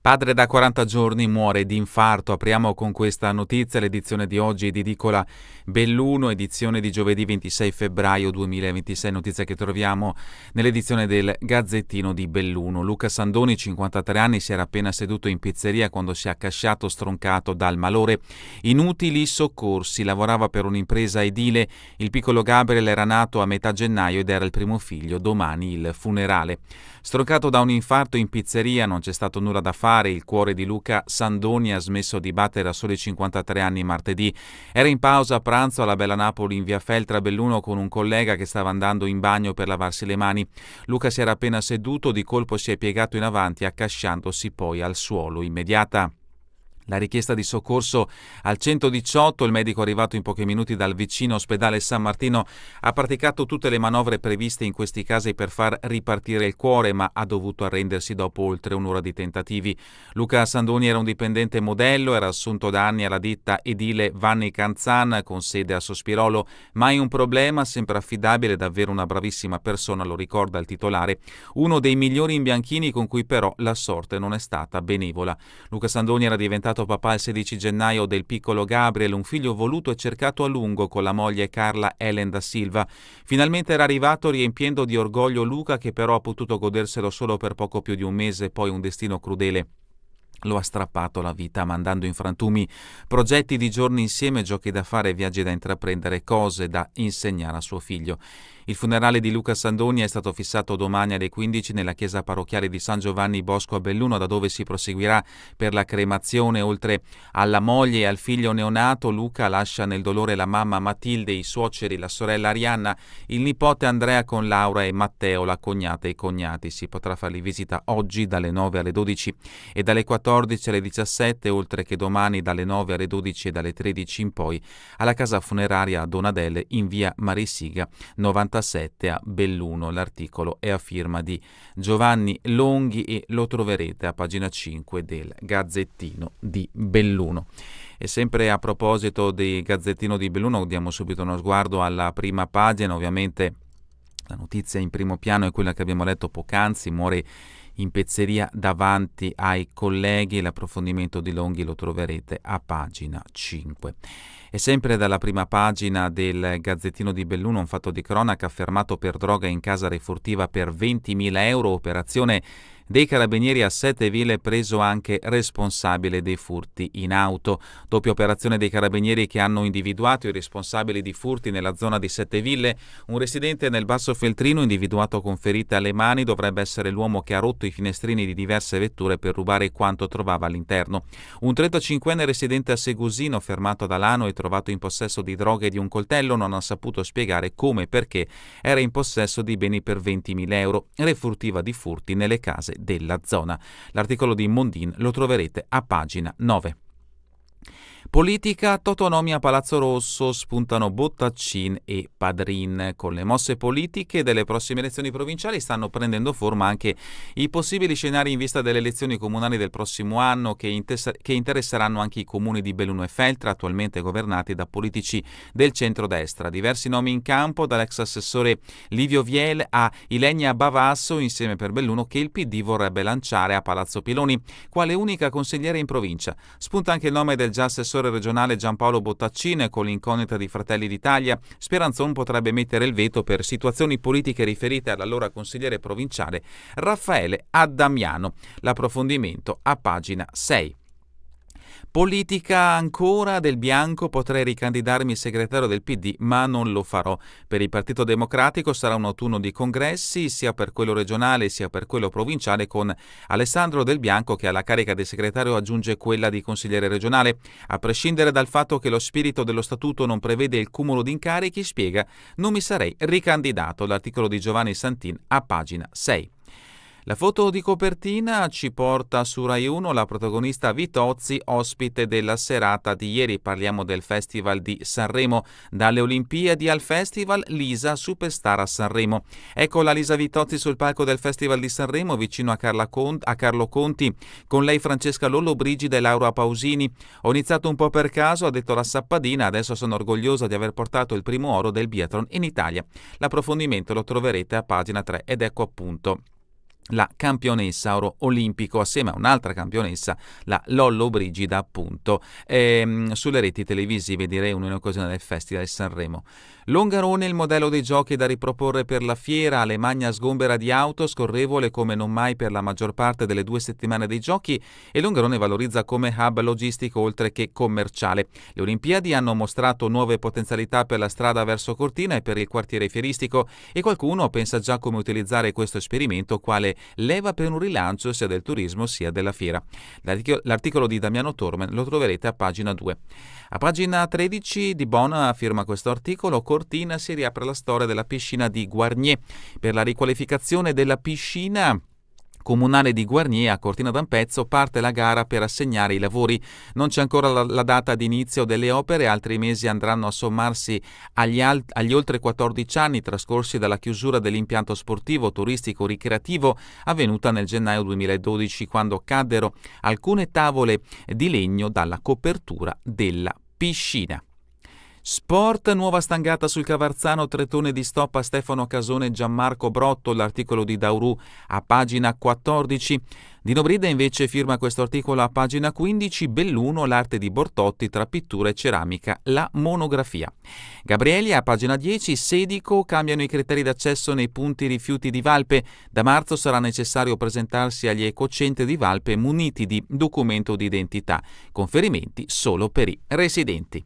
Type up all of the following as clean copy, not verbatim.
Padre da 40 giorni muore di infarto. Apriamo con questa notizia l'edizione di oggi di Edicola Belluno, edizione di giovedì 26 febbraio 2026, notizia che troviamo nell'edizione del Gazzettino di Belluno. Luca Sandoni, 53 anni, si era appena seduto in pizzeria quando si è accasciato stroncato dal malore. Inutili soccorsi, lavorava per un'impresa edile. Il piccolo Gabriel era nato a metà gennaio ed era il primo figlio, domani il funerale. Stroncato da un infarto in pizzeria, non c'è stato nulla da fare. Il cuore di Luca Sandoni ha smesso di battere a soli 53 anni martedì. Era in pausa a pranzo alla Bella Napoli in via Feltre a Belluno con un collega che stava andando in bagno per lavarsi le mani. Luca si era appena seduto, di colpo si è piegato in avanti accasciandosi poi al suolo. Immediata la richiesta di soccorso al 118, il medico arrivato in pochi minuti dal vicino ospedale San Martino ha praticato tutte le manovre previste in questi casi per far ripartire il cuore, ma ha dovuto arrendersi dopo oltre un'ora di tentativi. Luca Sandoni era un dipendente modello, era assunto da anni alla ditta edile Vanni Canzan con sede a Sospirolo, mai un problema, sempre affidabile, davvero una bravissima persona, lo ricorda il titolare, uno dei migliori imbianchini con cui però la sorte non è stata benevola. Luca Sandoni era diventato papà il 16 gennaio del piccolo Gabriel, un figlio voluto e cercato a lungo con la moglie Carla Ellen da Silva. Finalmente era arrivato riempiendo di orgoglio Luca, che però ha potuto goderselo solo per poco più di un mese, poi un destino crudele lo ha strappato la vita, mandando in frantumi progetti di giorni insieme, giochi da fare, viaggi da intraprendere, cose da insegnare a suo figlio. Il funerale di Luca Sandoni è stato fissato domani alle 15 nella chiesa parrocchiale di San Giovanni Bosco a Belluno, da dove si proseguirà per la cremazione. Oltre alla moglie e al figlio neonato, Luca lascia nel dolore la mamma Matilde, i suoceri, la sorella Arianna, il nipote Andrea con Laura e Matteo, la cognata e i cognati. Si potrà farli visita oggi dalle 9 alle 12 e dalle 14 alle 17, oltre che domani dalle 9 alle 12 e dalle 13 in poi alla casa funeraria Donadelle in via Marisiga 97 a Belluno. L'articolo è a firma di Giovanni Longhi e lo troverete a pagina 5 del Gazzettino di Belluno. E sempre a proposito del Gazzettino di Belluno, diamo subito uno sguardo alla prima pagina. Ovviamente la notizia in primo piano è quella che abbiamo letto poc'anzi: muore in pizzeria davanti ai colleghi. L'approfondimento di Longhi lo troverete a pagina 5. E sempre dalla prima pagina del Gazzettino di Belluno, un fatto di cronaca: fermato per droga in casa refurtiva per 20.000 euro, operazione dei carabinieri a Sette Ville, preso anche responsabile dei furti in auto. Doppia operazione dei carabinieri che hanno individuato i responsabili di furti nella zona di Sette Ville. Un residente nel Basso Feltrino, individuato con ferite alle mani, dovrebbe essere l'uomo che ha rotto i finestrini di diverse vetture per rubare quanto trovava all'interno. Un 35enne residente a Segusino, fermato ad Alano e trovato in possesso di droghe e di un coltello, non ha saputo spiegare come e perché era in possesso di beni per 20.000 euro. Refurtiva di furti nelle case della zona. L'articolo di Mondin lo troverete a pagina 9. Politica, Totonomi a Palazzo Rosso, spuntano Bottaccin e Padrin. Con le mosse politiche delle prossime elezioni provinciali stanno prendendo forma anche i possibili scenari in vista delle elezioni comunali del prossimo anno, che interesseranno anche i comuni di Belluno e Feltre, attualmente governati da politici del centrodestra. Diversi nomi in campo, dall'ex assessore Livio Viel a Ilenia Bavasso, insieme per Belluno, che il PD vorrebbe lanciare a Palazzo Piloni quale unica consigliere in provincia. Spunta anche il nome del già assessore regionale Giampaolo Bottaccin. Con l'incognita di Fratelli d'Italia, Speranzon potrebbe mettere il veto per situazioni politiche riferite all'allora consigliere provinciale Raffaele Addamiano. L'approfondimento a pagina 6. Politica ancora, Del Bianco: potrei ricandidarmi segretario del PD ma non lo farò. Per il Partito Democratico sarà un autunno di congressi, sia per quello regionale sia per quello provinciale, con Alessandro Del Bianco che alla carica di segretario aggiunge quella di consigliere regionale. A prescindere dal fatto che lo spirito dello statuto non prevede il cumulo di incarichi, spiega: non mi sarei ricandidato. L'articolo di Giovanni Santin a pagina 6. La foto di copertina ci porta su Rai 1, la protagonista Vitozzi, ospite della serata di ieri. Parliamo del Festival di Sanremo. Dalle Olimpiadi al Festival, Lisa, superstar a Sanremo. Ecco la Lisa Vitozzi sul palco del Festival di Sanremo, vicino a Carlo Conti, con lei Francesca Lollobrigida e Laura Pausini. Ho iniziato un po' per caso, ha detto la sappadina, adesso sono orgogliosa di aver portato il primo oro del biathlon in Italia. L'approfondimento lo troverete a pagina 3 ed ecco appunto la campionessa oro olimpico assieme a un'altra campionessa, la Lollobrigida, appunto, sulle reti televisive di Rai 1 in occasione del Festival di Sanremo. Longarone, il modello dei giochi da riproporre per la fiera, Alemagna sgombera di auto, scorrevole come non mai per la maggior parte delle 2 settimane dei giochi, e Longarone valorizza come hub logistico oltre che commerciale. Le Olimpiadi hanno mostrato nuove potenzialità per la strada verso Cortina e per il quartiere fieristico, e qualcuno pensa già come utilizzare questo esperimento quale leva per un rilancio sia del turismo sia della fiera. L'articolo di Damiano Tormen lo troverete a pagina 2. A pagina 13 di Bona firma questo articolo: Cortina si riapre la storia della piscina di Guarnier. Per la riqualificazione della piscina comunale di Guarnier a Cortina d'Ampezzo parte la gara per assegnare i lavori. Non c'è ancora la data di inizio delle opere, altri mesi andranno a sommarsi agli oltre 14 anni trascorsi dalla chiusura dell'impianto sportivo, turistico, ricreativo avvenuta nel gennaio 2012, quando caddero alcune tavole di legno dalla copertura della piscina. Sport, nuova stangata sul Cavarzano, 3 tone di stop a Stefano Casone e Gianmarco Brotto, l'articolo di Dauru a pagina 14. Dino Brida invece firma questo articolo a pagina 15, Belluno, l'arte di Bortotti tra pittura e ceramica, la monografia. Gabrieli a pagina 10, Sedico, cambiano i criteri d'accesso nei punti rifiuti di Valpe, da marzo sarà necessario presentarsi agli ecocentri di Valpe muniti di documento di identità, conferimenti solo per i residenti.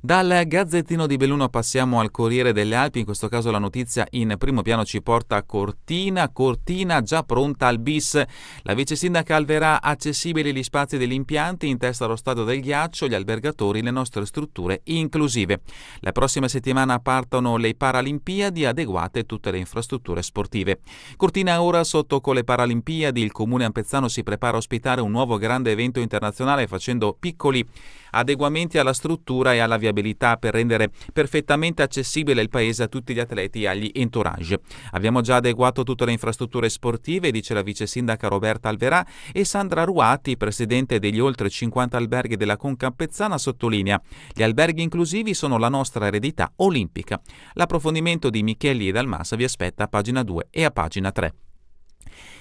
Dal Gazzettino di Belluno passiamo al Corriere delle Alpi, in questo caso la notizia in primo piano ci porta a Cortina già pronta al bis. La vice sindaca Alverà, accessibili gli spazi degli impianti, in testa allo stadio del ghiaccio, gli albergatori, le nostre strutture inclusive. La prossima settimana partono le Paralimpiadi, adeguate tutte le infrastrutture sportive. Cortina ora sotto con le Paralimpiadi, il comune ampezzano si prepara a ospitare un nuovo grande evento internazionale facendo piccoli adeguamenti alla struttura e alla viabilità per rendere perfettamente accessibile il paese a tutti gli atleti e agli entourage. Abbiamo già adeguato tutte le infrastrutture sportive, dice la vice sindaca Roberta Alverà, e Sandra Ruati, presidente degli oltre 50 alberghi della Conca Ampezzana, sottolinea: gli alberghi inclusivi sono la nostra eredità olimpica. L'approfondimento di Micheli e Dalmassa vi aspetta a pagina 2 e a pagina 3.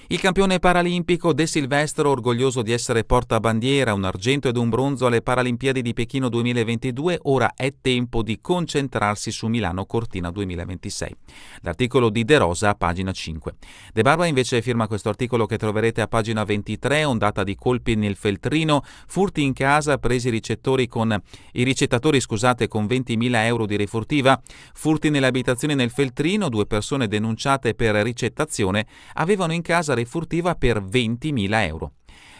Il campione paralimpico De Silvestro, orgoglioso di essere portabandiera, un argento ed un bronzo alle Paralimpiadi di Pechino 2022, ora è tempo di concentrarsi su Milano Cortina 2026. L'articolo di De Rosa a pagina 5. De Barba invece firma questo articolo che troverete a pagina 23, ondata di colpi nel Feltrino, furti in casa, presi i ricettatori con 20.000 euro di refurtiva, furti nelle abitazioni nel Feltrino, 2 persone denunciate per ricettazione avevano in casa refurtiva per 20.000 euro.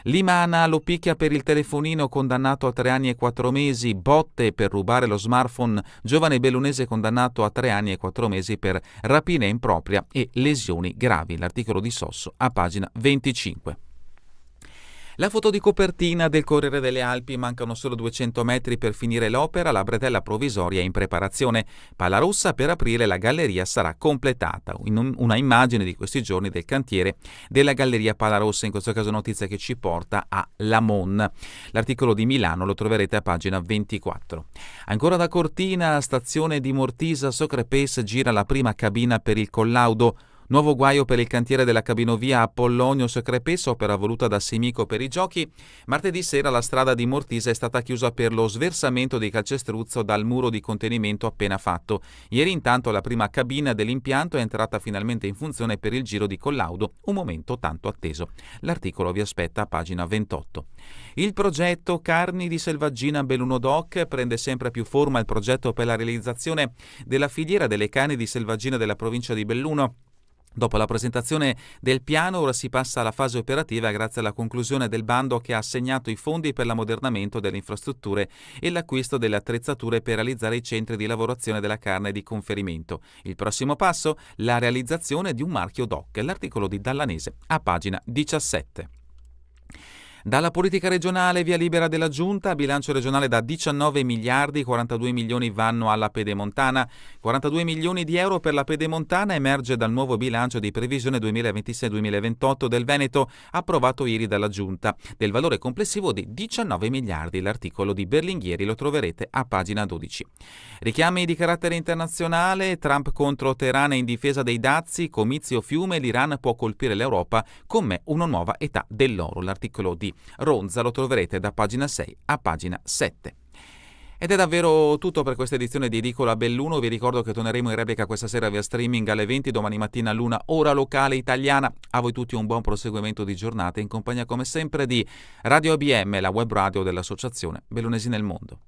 Limana lo picchia per il telefonino, condannato a 3 anni e 4 mesi, botte per rubare lo smartphone, giovane bellunese condannato a 3 anni e 4 mesi per rapina impropria e lesioni gravi. L'articolo di Sosso a pagina 25. La foto di copertina del Corriere delle Alpi: mancano solo 200 metri per finire l'opera, la bretella provvisoria è in preparazione. Palarossa, per aprile la galleria sarà completata. Una immagine di questi giorni del cantiere della galleria Palarossa, in questo caso notizia che ci porta a Lamon. L'articolo di Milano lo troverete a pagina 24. Ancora da Cortina, stazione di Mortisa, Socrepes gira la prima cabina per il collaudo. Nuovo guaio per il cantiere della cabinovia Apollonio Socrepes, opera voluta da Simico per i giochi. Martedì sera la strada di Mortisa è stata chiusa per lo sversamento di calcestruzzo dal muro di contenimento appena fatto. Ieri intanto la prima cabina dell'impianto è entrata finalmente in funzione per il giro di collaudo, un momento tanto atteso. L'articolo vi aspetta a pagina 28. Il progetto Carni di Selvaggina Belluno Doc prende sempre più forma. Il progetto per la realizzazione della filiera delle carni di selvaggina della provincia di Belluno. Dopo la presentazione del piano, ora si passa alla fase operativa grazie alla conclusione del bando che ha assegnato i fondi per l'ammodernamento delle infrastrutture e l'acquisto delle attrezzature per realizzare i centri di lavorazione della carne di conferimento. Il prossimo passo? La realizzazione di un marchio DOC. L'articolo di Dallanese a pagina 17. Dalla politica regionale via libera della Giunta, bilancio regionale da 19 miliardi, 42 milioni vanno alla Pedemontana, 42 milioni di euro per la Pedemontana emerge dal nuovo bilancio di previsione 2026-2028 del Veneto approvato ieri dalla Giunta, del valore complessivo di 19 miliardi. L'articolo di Berlinghieri lo troverete a pagina 12. Richiami di carattere internazionale, Trump contro Teheran in difesa dei dazi, comizio Fiume, l'Iran può colpire l'Europa con me una nuova età dell'oro. L'articolo di Ronza lo troverete da pagina 6 a pagina 7. Ed è davvero tutto per questa edizione di Edicola Belluno. Vi ricordo che torneremo in replica questa sera via streaming alle 20, domani mattina all'1 ora locale italiana. A voi tutti un buon proseguimento di giornata in compagnia come sempre di Radio ABM, la web radio dell'Associazione Bellunesi nel Mondo.